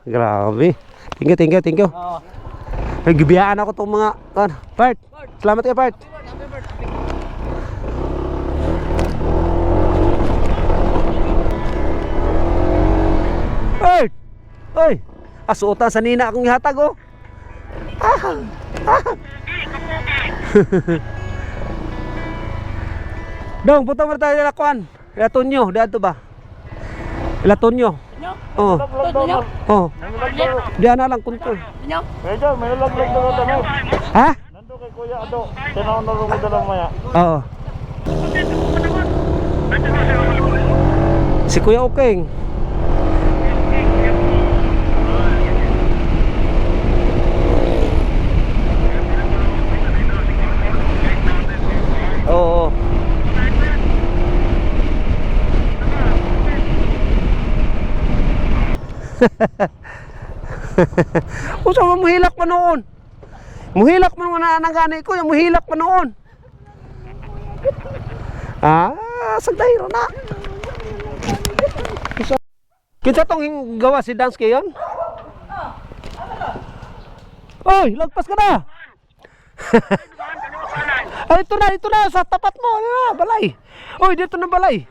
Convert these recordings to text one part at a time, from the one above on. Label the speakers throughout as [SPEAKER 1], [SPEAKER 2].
[SPEAKER 1] Grabe. Thank you. Nagbibiyaan ako tong mga part. Salamat kayo, part. Part. Oy. Asuotan sa nina akong ihatag oh. Dong, punta mo tayo lakuan. Ilatonyo, dito ba? Ilatonyo. Oh. Oh. Diyan na lang kunto.
[SPEAKER 2] Medyo, may laglag na kami.
[SPEAKER 1] Ha?
[SPEAKER 2] Nando kay Kuya Ado. Tinaon na rumod lang maya.
[SPEAKER 1] Oo. Si Kuya Okeng. Oo. Usa mo muhilak pa noon. Muhilak mo na nagani ko, yung muhilak pa noon. Sagdahiro na. Kita tong gawa si dance kayon? Oy, lagpas ka na. Ay, ito na sa tapat mo, balay. Oy, dito na balay.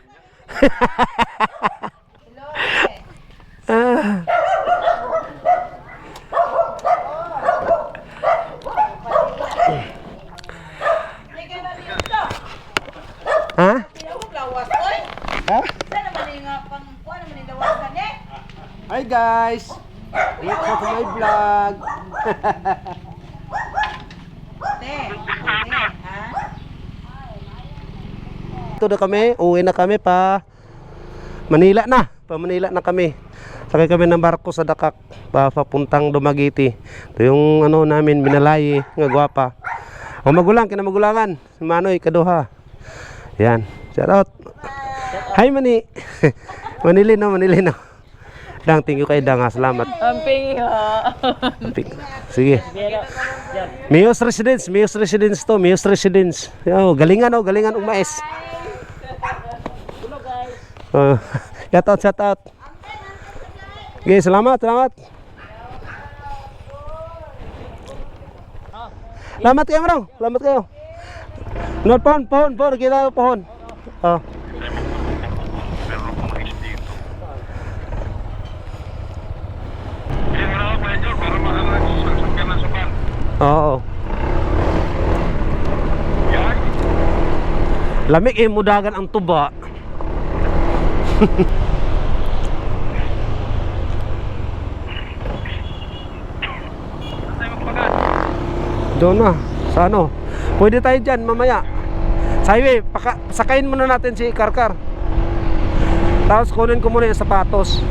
[SPEAKER 1] Ha? Hi guys. Welcome to my vlog. Ito na kami, uwi na kami pa Manila na. Pa Manila na kami. Sakay kami ng barko sa Dakak papuntang Dumaguete. Ito yung ano namin, Binalayi, nga gwapa. O magulang, kinamagulangan. Manoy, Kaduha. Yan. Shout out. Hi Mani. Manilino. Dang, thank you kay Dang. Salamat.
[SPEAKER 3] Amping
[SPEAKER 1] Sige. Miyos Residence to. Miyos Residence. Oh, galingan mais. Shout out. Okay, salamat. Salamat kayo, bro. Salamat kayo. Not pohon. Kita pohon. Oh. Oo. Lamig mudagan ang tuba. Doon na. Sa ano? Pwede tayo dyan mamaya. Sa highway, sakayin muna natin si Karkar. Tapos kunin ko muna yung sapatos.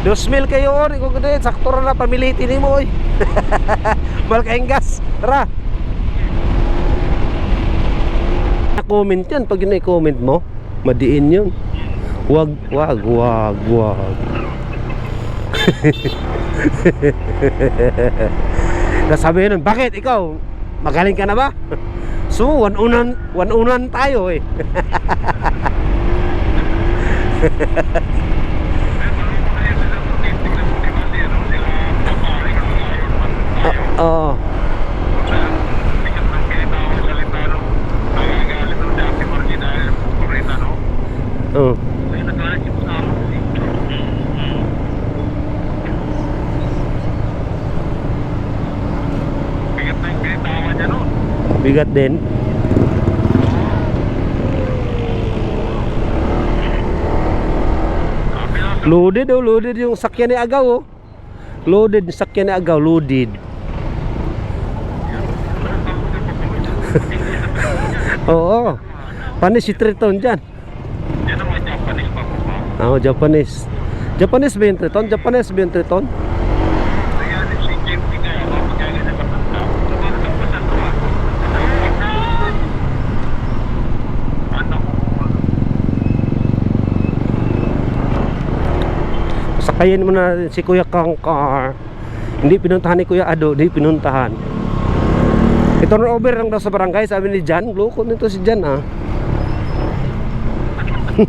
[SPEAKER 1] 2,000 kayo or iko gede sakto ra na pamiliti nimo oy. Bal kayong gas. Tara. Na-comment yan pag ina-comment mo, madiin 'yun. Wag. Nasabi nun, bakit ikaw? Magaling ka na ba? So, one-unan tayo eh. Oo. Oo. Bigat din. Loaded yung sakyan ni Agaw oh. Loaded yung sakyan ni Agaw, loaded. Oo. Panis si Triton dyan.
[SPEAKER 2] Yan ang mga Japanese pa po ba?
[SPEAKER 1] Oo, Japanese. Japanese ba yung Triton? Japanese ba yung Triton?
[SPEAKER 2] Ayan, si Jimmy kaya ako magkagay na kapatid. Tumatagpasan ko ako. Ano ko?
[SPEAKER 1] Sakayin mo na si Kuya Kangkar. Hindi pinuntahan ni Kuya Ado, hindi pinuntahan. Turn over lang daw sa barangay, sabi ni Jan. Loko nito si Jan ah. Mm.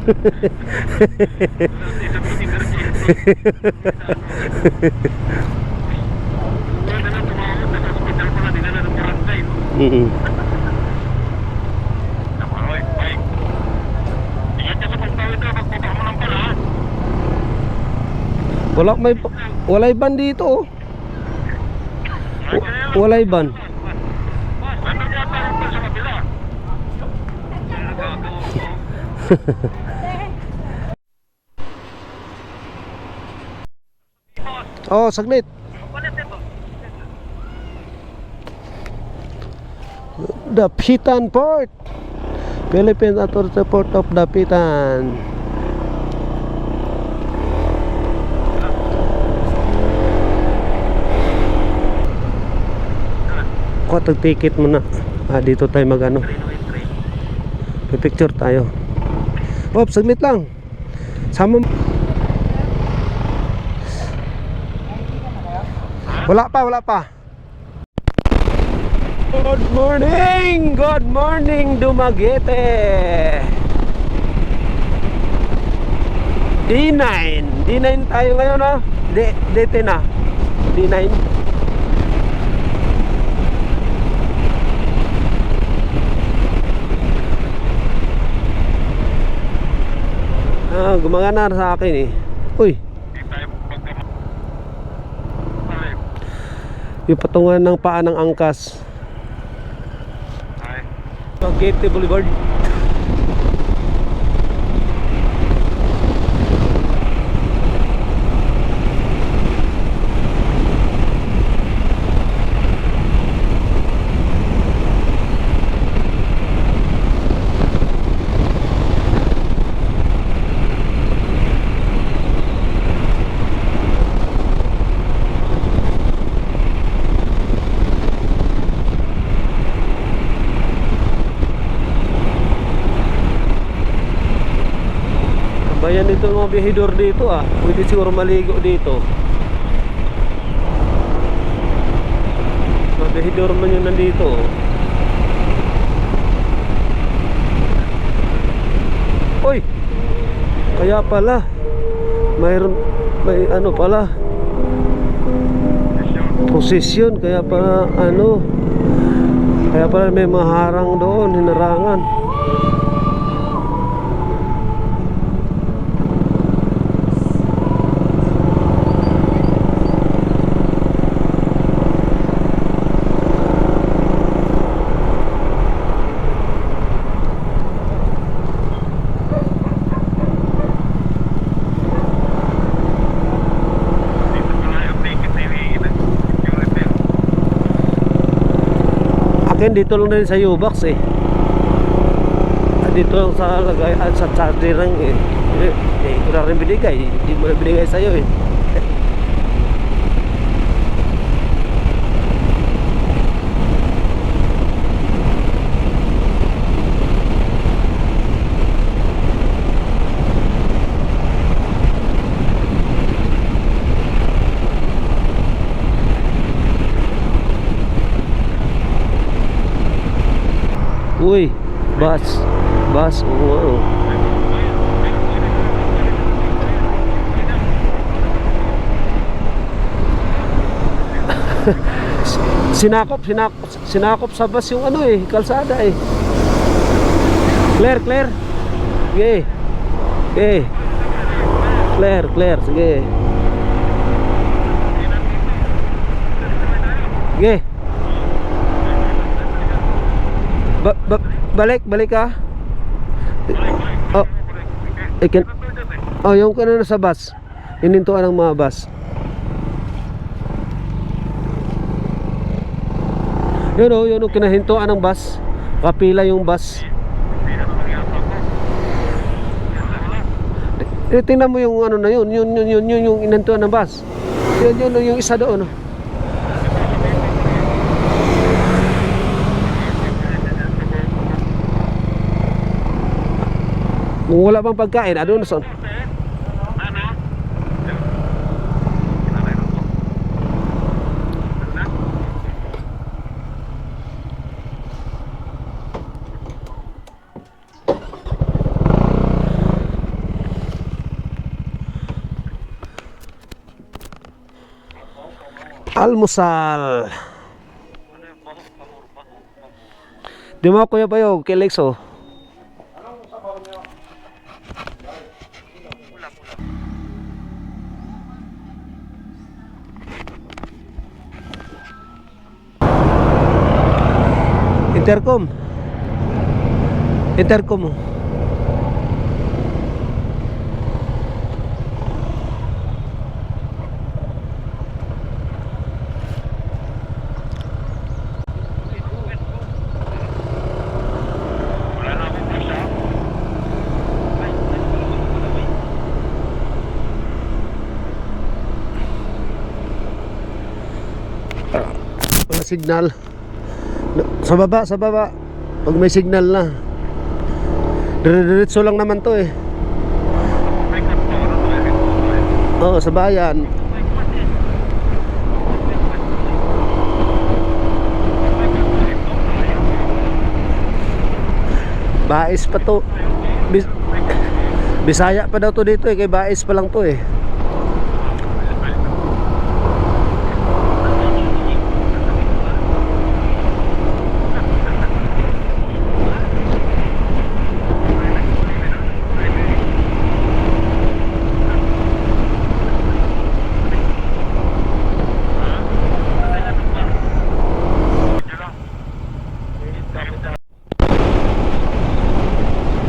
[SPEAKER 1] Walay ban dito oh. Walay ban. Oh, saglit. Dapitan Port. Philippine Authority Port of Dapitan. Kuha tag ticket muna. Dito tayo magano. Picture tayo. Oh, saglit lang. Sama. Wala pa. Good morning Dumaguete. D9 tayo ngayon no? D10 na. D9. Gumagana sa akin eh. Uy. Yung patungan ng paa ng angkas. Dumaguete Boulevard. Bayan dito ng mga bihidor dito ah. Pwede siguro maligo dito. Mga bihidor man yun nandito. Uy! Kaya pala may ano pala posisyon. Kaya pala may maharang doon, hinarangan. Akin dito lang din sa U-Box eh. Dito lang sa lagay sa charger lang eh. Ko na rin binigay. Hindi mo na binigay sa'yo eh. Uy, bus, oo. Sinakop sa bus yung ano eh, kalsada eh. Clear. Sige. Clear, sige. Sige. Balik ka. Yung kanina sa bus. Hinintuan ng mga bus. Yun kinahintuan ng bus. Kapila yung bus. Tingnan mo yung ano na yun yung inantuan ng bus. Yun yung isa doon. Kung wala bang pagkain, ano na son? Almusal. Di mo Kuya Bayog, kay Lexo. Intercom. Intercom mo.
[SPEAKER 2] Wala na akong pusa.
[SPEAKER 1] Wala signal. Sa baba, sa baba. Pag may signal na. Dire-diretso lang naman to eh.
[SPEAKER 2] May kantoran na rin po.
[SPEAKER 1] Oo, sa bayan. Bais pa to. Bisaya pa daw to dito eh. Kay Bais pa lang to eh.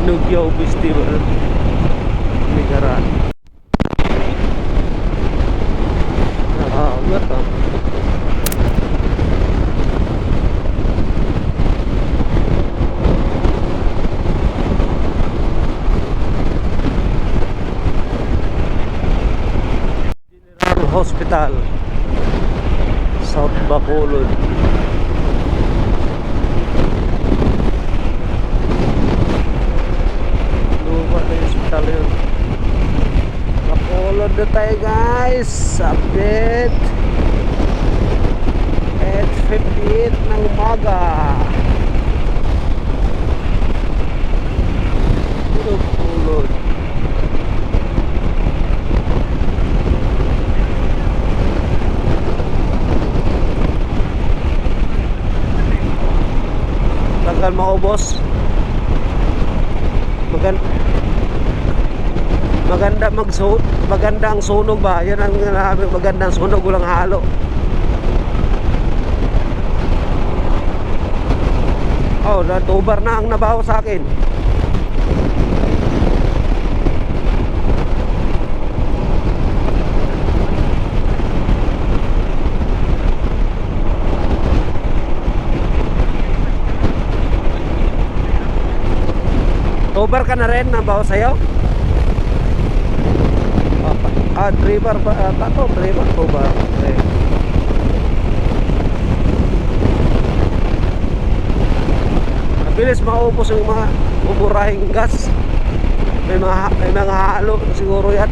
[SPEAKER 1] Nugyaw Festival. Ligaran. Nakakagat ah. General Hospital, South Bacolod. Luma na yung hospital yun. Bacolod na tayo guys. Update 8:58 ng umaga. Bacolod. Tagal maubos. Maganda ang sunog ba? Yan ang maganda ang sunog, walang halo. Oh, natubar na ang nabaho sa akin. Tubar ka na rin, nabaho sa'yo? Driver ba? Tato, driver ko ba? Okay. Mabilis maubos yung mga umurahing gas. May mga halo siguro yan.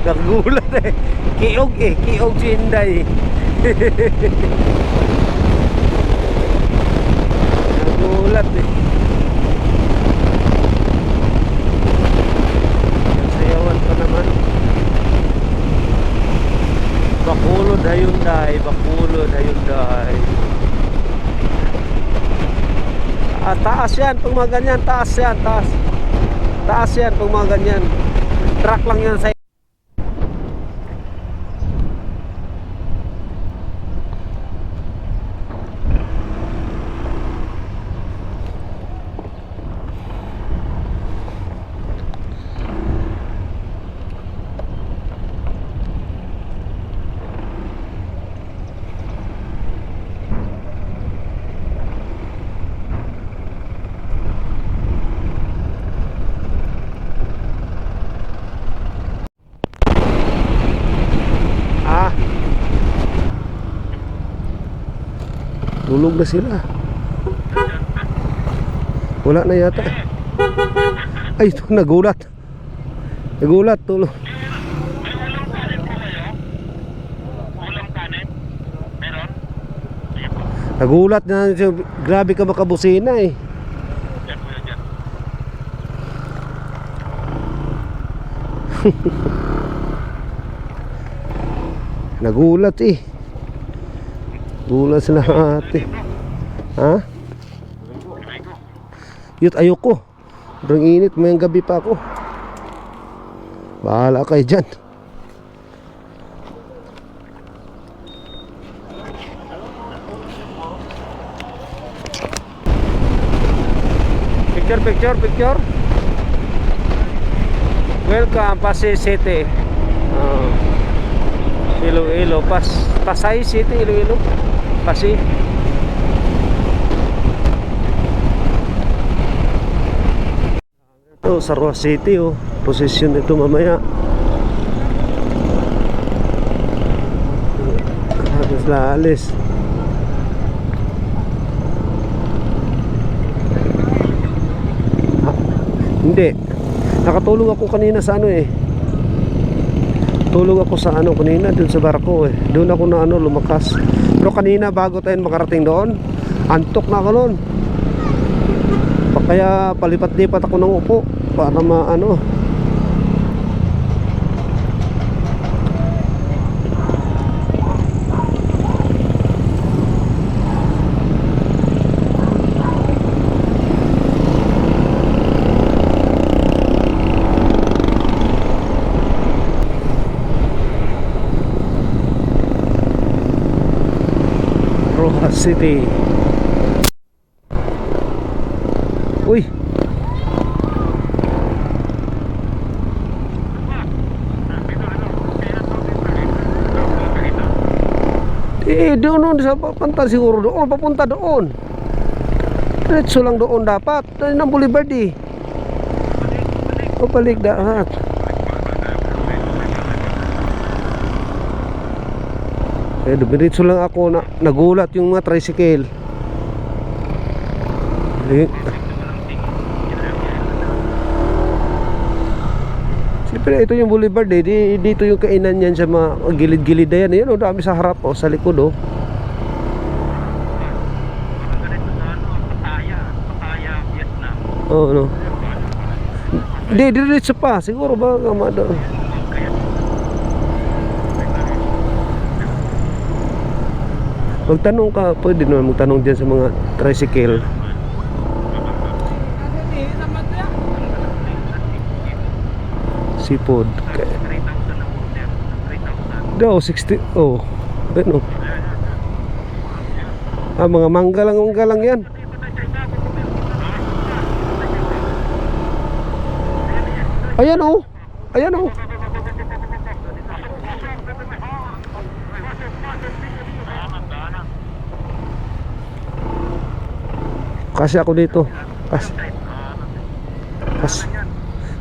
[SPEAKER 1] Nagulat eh. Kiog si Inday. Nagulat eh. Sayawan pa naman. Bakulod Hyundai, Bakulod Hyundai. Taas yan pag mga ganyan, taas yan, taas. Taas yan pag mga ganyan. Truck lang yan sa tulog na sila. Wala na yata. Ay, ito, nagulat. Nagulat, tulog. Nagulat na. Grabe ka makabusina eh. Nagulat eh. Gulat sila ate. Ha? Yut, ayoko. Sobrang init, mayang gabi pa ako. Bahala kayo dyan. Picture. Welcome, Pasay City. Iloilo, Pasay City, Iloilo. Pasay. Ito, Sarwa City, oh. Posisyon ito mamaya. Habis laalis. Hindi. Nakatulog ako kanina sa ano eh. Tulog ako sa ano kanina dun sa barko eh. Doon ako na ano lumakas. Pero kanina bago tayo makarating doon, antok na ako noon. Kaya palipat-lipat ako ng upo para maano. Rojas City. Uy. Doon sa papunta siguro doon, papunta doon. Diretso lang doon dapat. Doon ang Boulevard eh. Pabalik dapat. Diretso lang ako nagulat yung mga tricycle. Siyempre ito yung Boulevard eh. Dito yung kainan yan sa mga gilid-gilid na yan. Yan o, dami sa harap o, sa likod o. Oo, no. Hindi, diretso pa. Siguro ba doon. Magtanong ka, pwede naman magtanong dyan sa mga tricycle. Seafood. Daw, 60. Oh, ano? Mga manggalang yan. Ayan oh. Ayan oh. Kasi ako dito.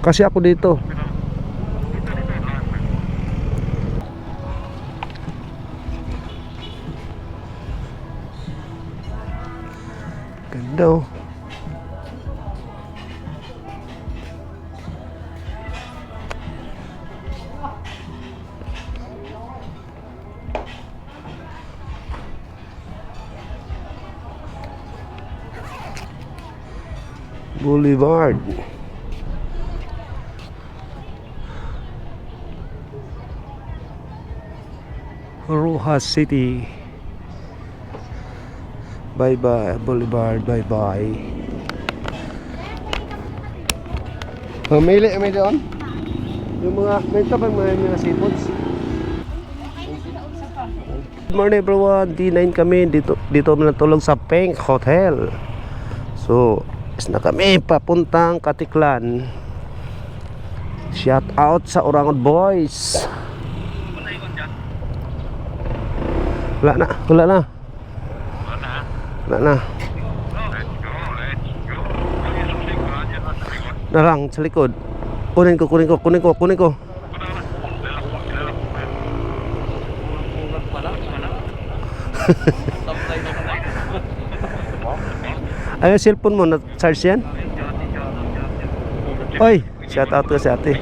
[SPEAKER 1] Kasi ako dito. Ganda oh. Boulevard. Rojas City. Bye bye Boulevard, bye bye. Mamili kami doon. Yung mga benta pa mga seafoods. Good morning everyone. D9 kami dito natulog sa Pink Hotel. So, is na kami papuntang Katiklan. Shout out sa Orangon Boys. Wala na. Narang sa likod. Kunin ko. Ay, cellphone mo na-charge yan? Oy, shout out to si ate.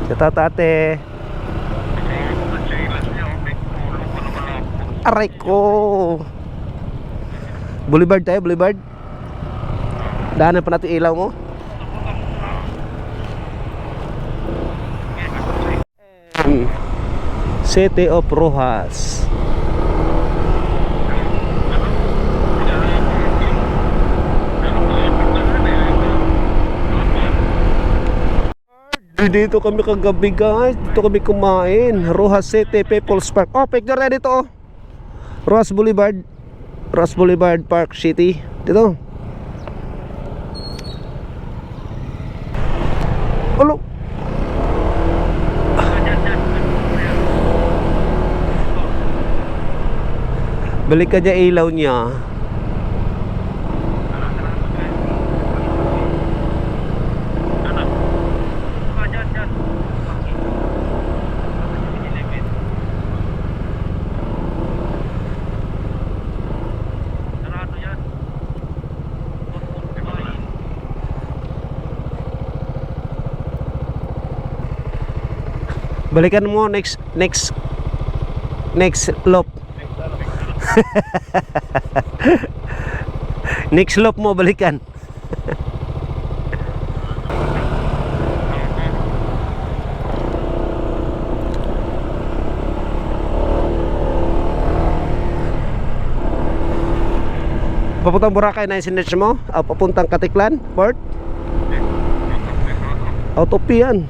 [SPEAKER 1] Shout out ate. Aray ko. Boulevard tayo, Boulevard. Daanan pa natin ilaw mo. City of Rojas. Dito kami kagabi guys. Dito kami kumain. Rojas City People's Park. Oh, picture na dito oh. Rojas Boulevard Park City. Dito. Olo. Balik ka niya ilaw niya. Balikan mo next loop. Next loop mo balikan. Papuntang Boracay na yung sinerge mo? O papuntang Katiklan? Port? Autopian.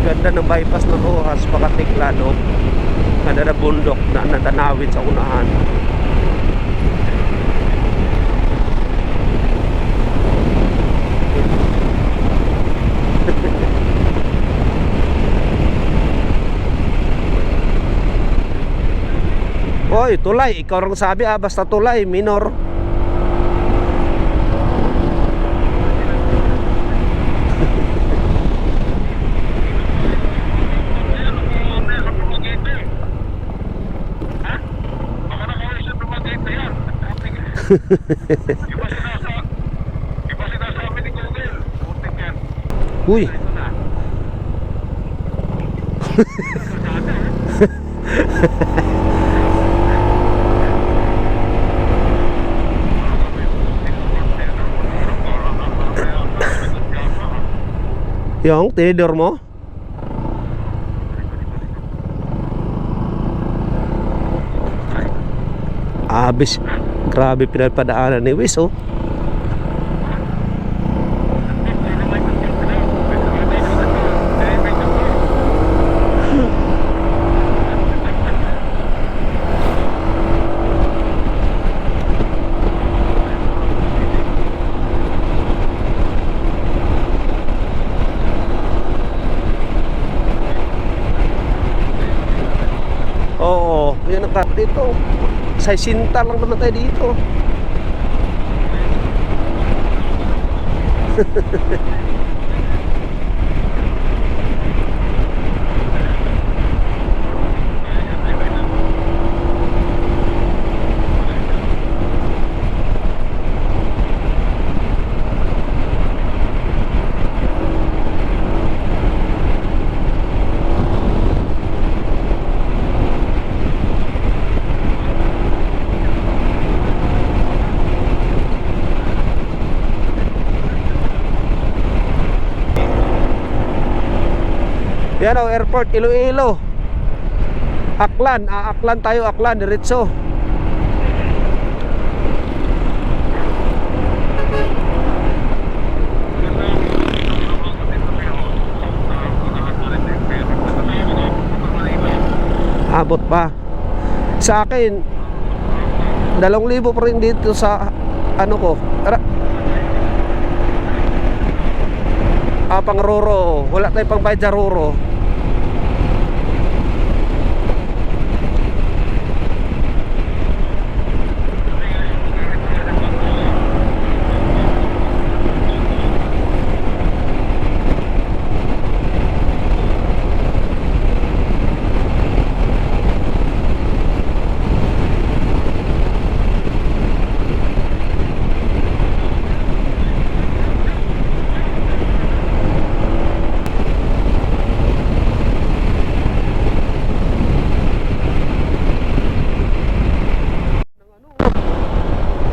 [SPEAKER 1] Ganda ng bypass ng Rojas pa Katiklan, no? Ganda na bundok na natanawid sa unahan. Hoy, tulay, ikaw rin sabi basta tulay, minor.
[SPEAKER 2] Iba sinasabi ni Google. Putik yan.
[SPEAKER 1] Uy. Yung tinidor mo? Abis. Grabe pinagpadaanan ni Wiz, oh. Oo, yan ang dito. Sa sinta lang naman tayo dito. Yan o, airport Iloilo. Aklan, Aklan tayo, Aklan, diretso. Abot pa. Sa akin 2,000 pa rin dito sa ano ko. Pang Roro. Wala tayong pang bayad sa Roro.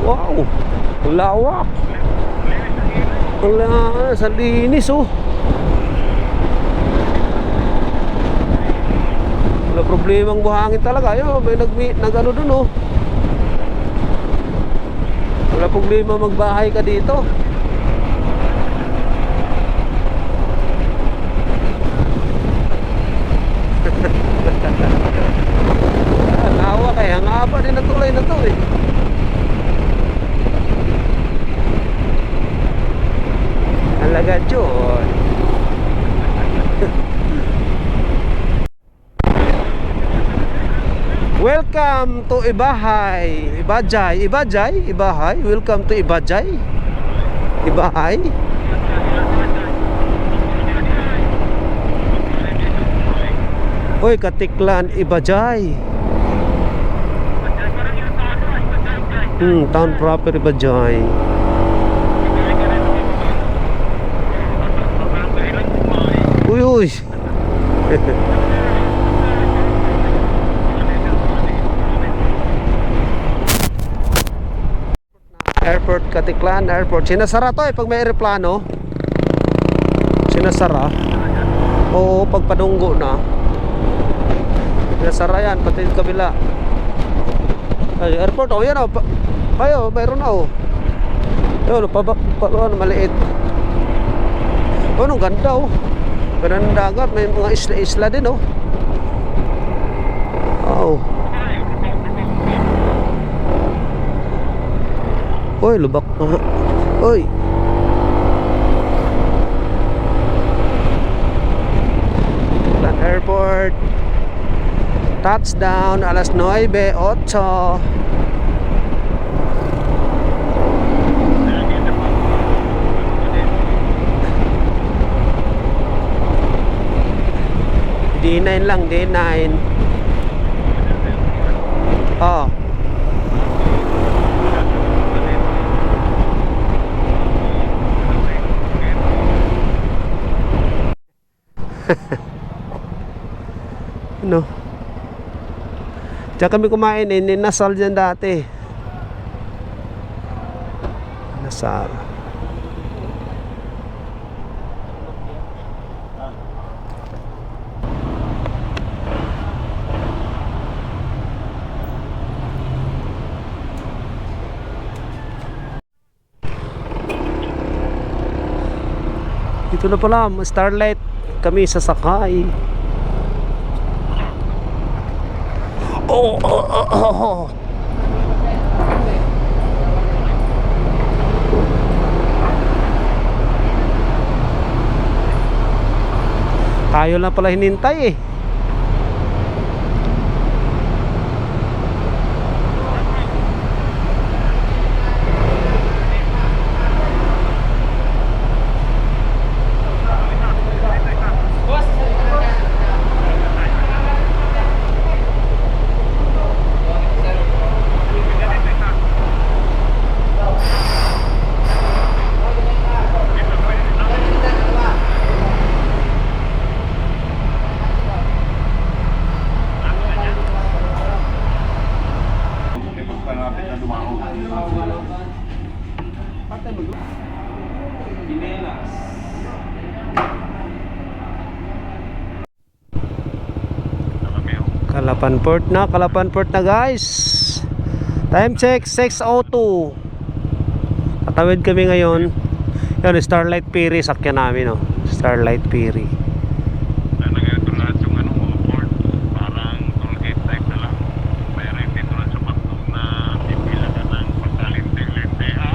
[SPEAKER 1] Wow, lawak. Wala, sa linis oh. Wala problemang buhangin talaga. Ayun, may nag-ano dun oh. Wala problema magbahay ka dito. Lawak eh, ang haba din na tulay na to eh. Alaga John. Welcome to Ibahay. Ibahay. Welcome to Ibajay. Ibahay. Oy, Katiklan, Ibajay. Town proper Ibajay. Uy. Airport Katiklan, airport. Sinasara to eh pag may eroplano. Sinasara. Oo, pag padunggo na. Sinasara yan, pati yung kabila. Ay, airport, oh yan oh. Ayo, mayroon na oh. Ayun, ano, maliit. Oh, ang ganda oh. Ganda ng dagat, may mga isla-isla din oh. Wow. Oy, lubak na. Oy. Lan Airport. Touchdown alas 9:08. D9 lang, D9. Oh. Ano? Diyan kami kumain eh, Nasal dyan dati. Nasal. Dito na pala, Starlight kami sasakay. Oh. Tayo lang pala hinintay eh. Kalapan Port na guys. Time check 6:02. Tatawid kami ngayon. Yan, Starlight Ferry sakyan namin, no. Starlight Ferry.
[SPEAKER 2] Na ganito lahat yung ano, port. Parang toll gate type na lang. May rent dito lang sa Bactog na pipila ka ng pagkalinte-linte, ha?